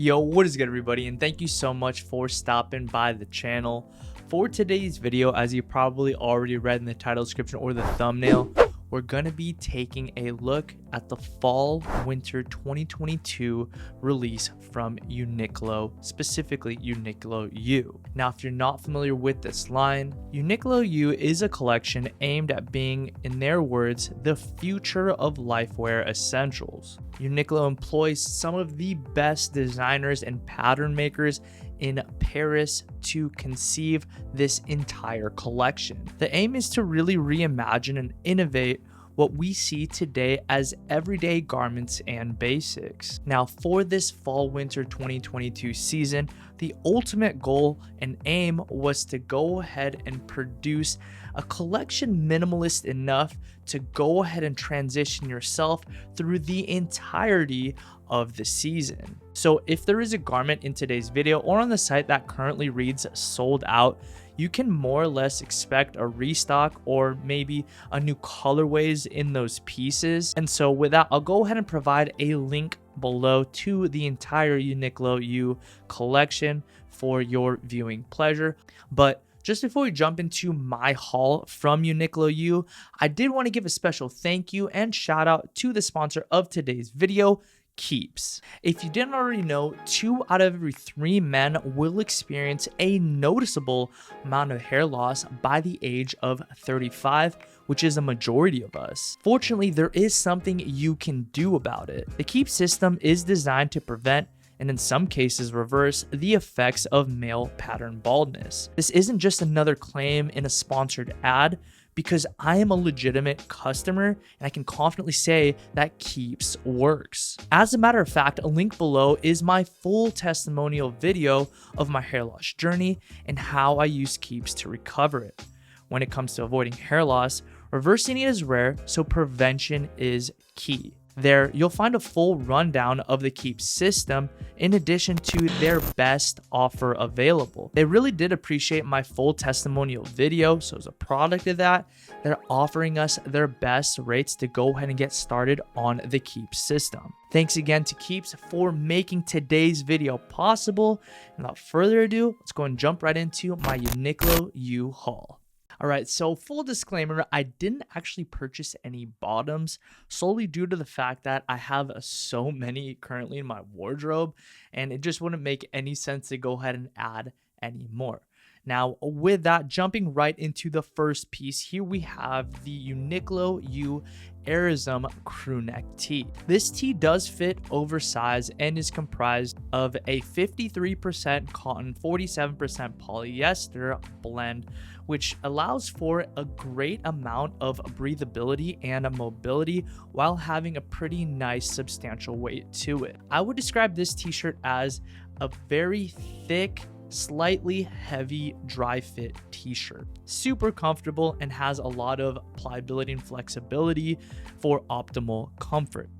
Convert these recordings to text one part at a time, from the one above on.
Yo, what is good everybody, and thank you so much for stopping by the channel. For today's video, as you probably already read in the title description or the thumbnail, we're going to be taking a look at the Fall Winter 2022 release from Uniqlo, specifically Uniqlo U. Now, if you're not familiar with this line, Uniqlo U is a collection aimed at being, in their words, the future of lifewear essentials. Uniqlo employs some of the best designers and pattern makers in Paris to conceive this entire collection. The aim is to really reimagine and innovate what we see today as everyday garments and basics. Now, for this Fall Winter 2022 season, the ultimate goal and aim was to go ahead and produce a collection minimalist enough to go ahead and transition yourself through the entirety of the season. So if there is a garment in today's video or on the site that currently reads sold out, you can more or less expect a restock or maybe a new colorways in those pieces. And so with that, I'll go ahead and provide a link below to the entire Uniqlo U collection for your viewing pleasure. But just before we jump into my haul from Uniqlo U, I did want to give a special thank you and shout out to the sponsor of today's video, Keeps. If you didn't already know, 2 out of every 3 men will experience a noticeable amount of hair loss by the age of 35, which is a majority of us. Fortunately, there is something you can do about it. The Keep system is designed to prevent, and in some cases reverse, the effects of male pattern baldness. This isn't just another claim in a sponsored ad, because I am a legitimate customer and I can confidently say that Keeps works. As a matter of fact, a link below is my full testimonial video of my hair loss journey and how I use Keeps to recover it. When it comes to avoiding hair loss, reversing it is rare, so prevention is key. There, you'll find a full rundown of the Keep system in addition to their best offer available. They really did appreciate my full testimonial video, so as a product of that, they're offering us their best rates to go ahead and get started on the Keep system. Thanks again to Keeps for making today's video possible. And without further ado, let's go and jump right into my Uniqlo U haul. Alright, so full disclaimer, I didn't actually purchase any bottoms solely due to the fact that I have so many currently in my wardrobe and it just wouldn't make any sense to go ahead and add any more. Now, with that, jumping right into the first piece, here we have the Uniqlo U Arizona crew neck tee. This tee does fit oversized and is comprised of a 53% cotton, 47% polyester blend, which allows for a great amount of breathability and mobility while having a pretty nice substantial weight to it. I would describe this t-shirt as a very thick, slightly heavy dry fit t-shirt. Super comfortable and has a lot of pliability and flexibility for optimal comfort.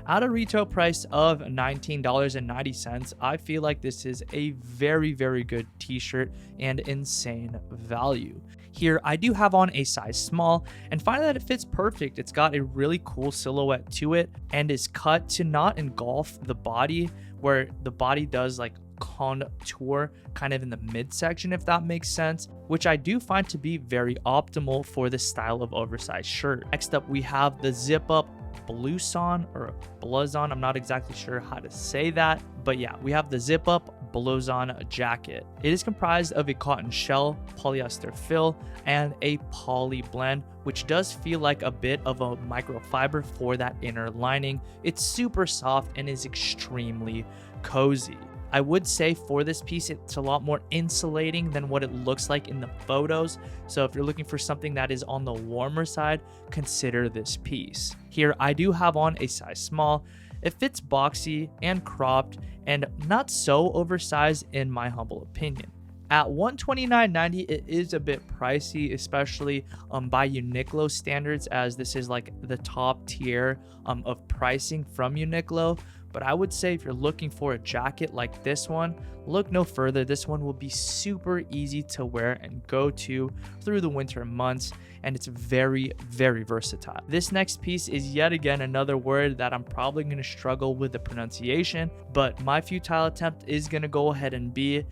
At a retail price of $19.90, I feel like this is a very good t-shirt and insane value. Here, I do have on a size small and find that it fits perfect. It's got a really cool silhouette to it and is cut to not engulf the body, where the body does like contour kind of in the midsection, if that makes sense, which I do find to be very optimal for this style of oversized shirt. Next up, we have the zip up blouson or blazon. I'm not exactly sure how to say that, but yeah, we have the zip up blazon jacket. It is comprised of a cotton shell, polyester fill, and a poly blend, which does feel like a bit of a microfiber for that inner lining. It's super soft and is extremely cozy. I would say for this piece, it's a lot more insulating than what it looks like in the photos. So if you're looking for something that is on the warmer side, consider this piece. Here, I do have on a size small. It fits boxy and cropped and not so oversized in my humble opinion. At $129.90, it is a bit pricey, especially by Uniqlo standards, as this is like the top tier of pricing from Uniqlo. But I would say if you're looking for a jacket like this one, look no further. This one will be super easy to wear and go to through the winter months, and it's very, very versatile. This next piece is yet again another word that I'm probably going to struggle with the pronunciation, but my futile attempt is going to go ahead and be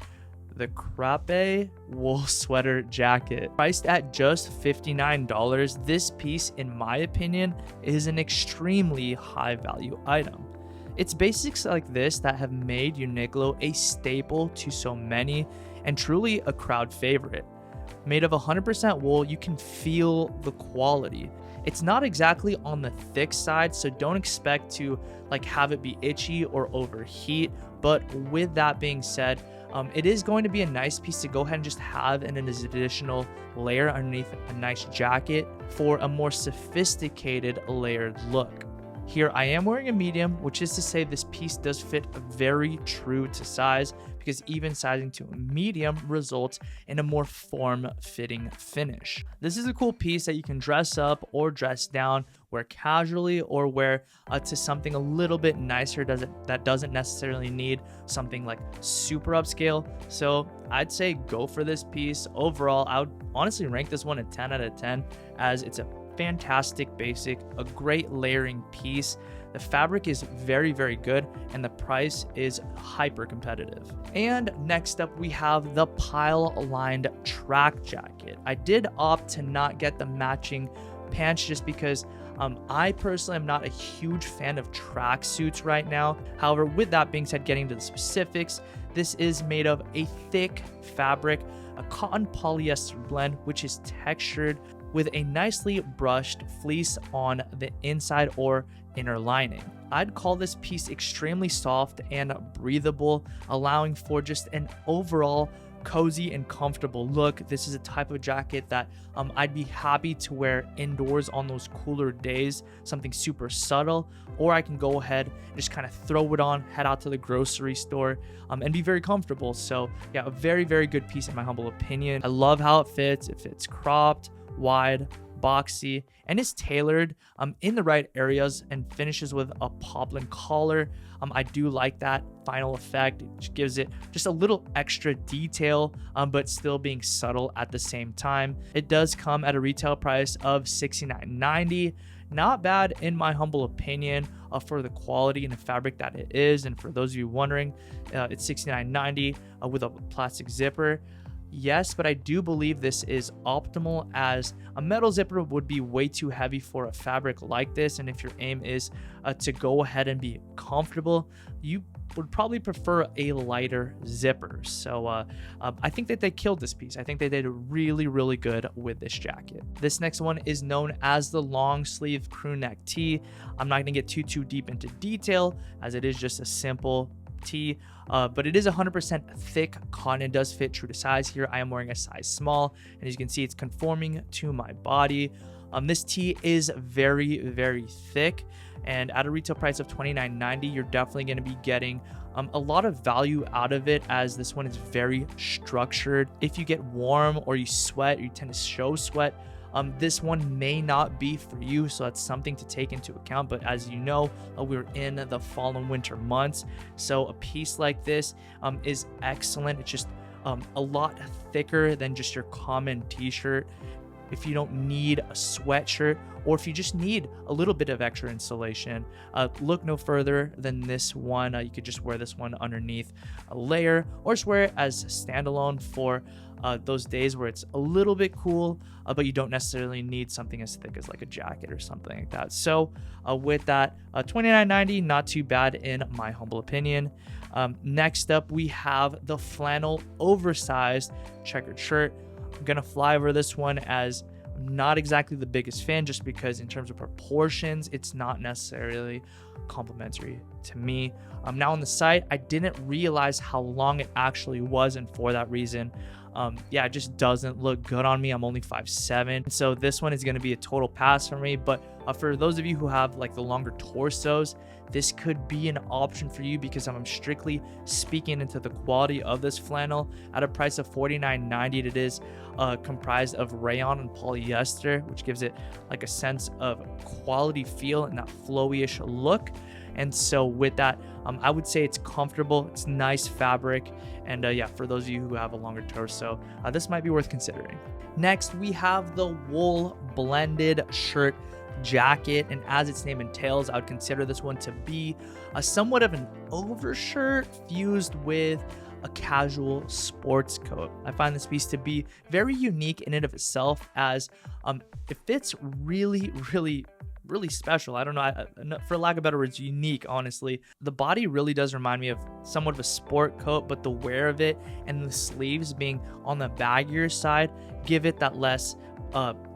the crepe wool sweater jacket. Priced at just $59, this piece, in my opinion, is an extremely high value item. It's basics like this that have made Uniqlo a staple to so many and truly a crowd favorite. Made of 100% wool, you can feel the quality. It's not exactly on the thick side, so don't expect to have it be itchy or overheat. But with that being said, it is going to be a nice piece to go ahead and just have in an additional layer underneath a nice jacket for a more sophisticated layered look. Here I am wearing a medium, which is to say this piece does fit very true to size, because even sizing to a medium results in a more form-fitting finish. This is a cool piece that you can dress up or dress down, wear casually, or wear to something a little bit nicer that doesn't necessarily need something like super upscale. So I'd say go for this piece. Overall, I would honestly rank this one a 10 out of 10, as it's a fantastic basic, a great layering piece. The fabric is very, very good, and the price is hyper competitive. And next up, we have the pile-lined track jacket. I did opt to not get the matching pants just because I personally am not a huge fan of track suits right now. However, with that being said, getting to the specifics, this is made of a thick fabric, a cotton polyester blend, which is textured with a nicely brushed fleece on the inside or inner lining. I'd call this piece extremely soft and breathable, allowing for just an overall cozy and comfortable look. This is a type of jacket that I'd be happy to wear indoors on those cooler days, something super subtle, or I can go ahead and just kind of throw it on, head out to the grocery store, and be very comfortable. So yeah, a very, very good piece in my humble opinion. I love how it fits. It fits cropped, wide, boxy, and is tailored in the right areas and finishes with a poplin collar. I do like that final effect. It gives it just a little extra detail, but still being subtle at the same time. It does come at a retail price of $69.90. Not bad in my humble opinion for the quality and the fabric that it is. And for those of you wondering, it's $69.90 with a plastic zipper. Yes, but I do believe this is optimal, as a metal zipper would be way too heavy for a fabric like this. And if your aim is to go ahead and be comfortable, you would probably prefer a lighter zipper. So I think that they killed this piece. I think they did really, really good with this jacket. This next one is known as the long sleeve crew neck tee. I'm not gonna get too deep into detail, as it is just a simple tee, but it is 100% thick cotton. It does fit true to size. Here I am wearing a size small, and as you can see, it's conforming to my body. This tee is very, very thick, and at a retail price of $29.90, you're definitely going to be getting a lot of value out of it, as this one is very structured. If you get warm or you sweat, or you tend to show sweat, this one may not be for you, so that's something to take into account. But as you know, we're in the fall and winter months, so a piece like this is excellent. It's just a lot thicker than just your common t-shirt. If you don't need a sweatshirt, or if you just need a little bit of extra insulation, look no further than this one. You could just wear this one underneath a layer, or just wear it as standalone for those days where it's a little bit cool, but you don't necessarily need something as thick as like a jacket or something like that. So with that, $29.90, not too bad in my humble opinion. Next up, we have the flannel oversized checkered shirt. I'm gonna fly over this one, as I'm not exactly the biggest fan, just because in terms of proportions, it's not necessarily complimentary to me. Now on the site, I didn't realize how long it actually was, and for that reason, yeah, it just doesn't look good on me. I'm only 5'7", so this one is going to be a total pass for me. But for those of you who have like the longer torsos, this could be an option for you, because I'm strictly speaking into the quality of this flannel. At a price of $49.90, it is comprised of rayon and polyester, which gives it like a sense of quality feel and that flowy-ish look. And so with that, I would say it's comfortable, it's nice fabric, and yeah, for those of you who have a longer torso, this might be worth considering. Next, we have the wool blended shirt jacket, and as its name entails, I would consider this one to be a somewhat of an overshirt fused with a casual sports coat. I find this piece to be very unique in and of itself, as it fits really special. I don't know, for lack of better words, unique, honestly. The body really does remind me of somewhat of a sport coat, but the wear of it and the sleeves being on the baggier side give it that less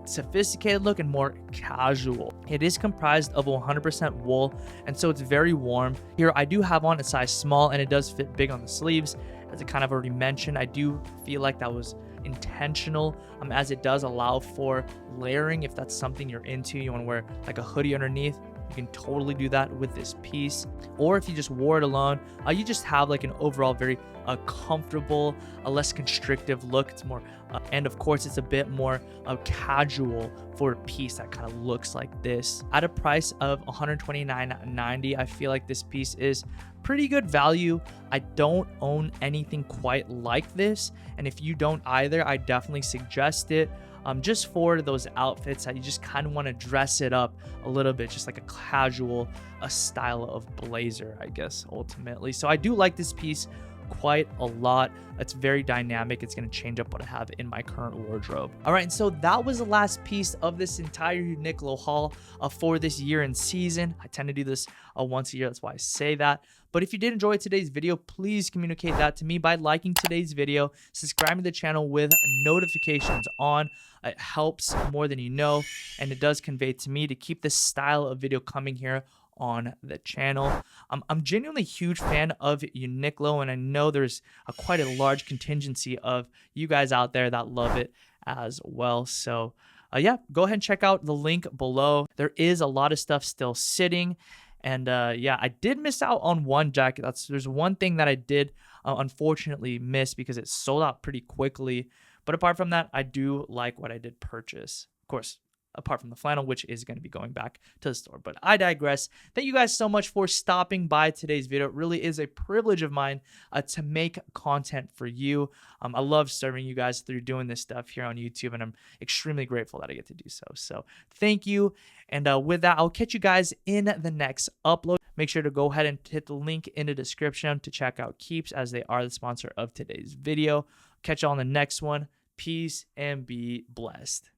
sophisticated look and more casual. It is comprised of 100% wool, and so it's very warm. Here I do have on a size small, and it does fit big on the sleeves. As I kind of already mentioned, I do feel like that was intentional, as it does allow for layering. If that's something you're into, you want to wear like a hoodie underneath, you can totally do that with this piece. Or if you just wore it alone, you just have like an overall very comfortable, less constrictive look. It's more and of course it's a bit more casual for a piece that kind of looks like this. At a price of $129.90, I feel like this piece is pretty good value. I don't own anything quite like this, and if you don't either, I definitely suggest it. Just for those outfits that you just kind of want to dress it up a little bit, just like a casual style of blazer, I guess, ultimately. So I do like this piece quite a lot. It's very dynamic. It's going to change up what I have in my current wardrobe. All right, and so that was the last piece of this entire Uniqlo haul for this year and season. I tend to do this once a year, that's why I say that. But if you did enjoy today's video, please communicate that to me by liking today's video, subscribing to the channel with notifications on. It helps more than you know, and it does convey to me to keep this style of video coming here on the channel. I'm genuinely a huge fan of Uniqlo, and I know there's quite a large contingency of you guys out there that love it as well. So yeah, go ahead and check out the link below. There is a lot of stuff still sitting, and yeah, I did miss out on one jacket. There's one thing that I did unfortunately miss because it sold out pretty quickly. But apart from that, I do like what I did purchase. Of course, apart from the flannel, which is going to be going back to the store. But I digress. Thank you guys so much for stopping by today's video. It really is a privilege of mine to make content for you. I love serving you guys through doing this stuff here on YouTube, and I'm extremely grateful that I get to do so. So thank you. And with that, I'll catch you guys in the next upload. Make sure to go ahead and hit the link in the description to check out Keeps, as they are the sponsor of today's video. Catch you on the next one. Peace and be blessed.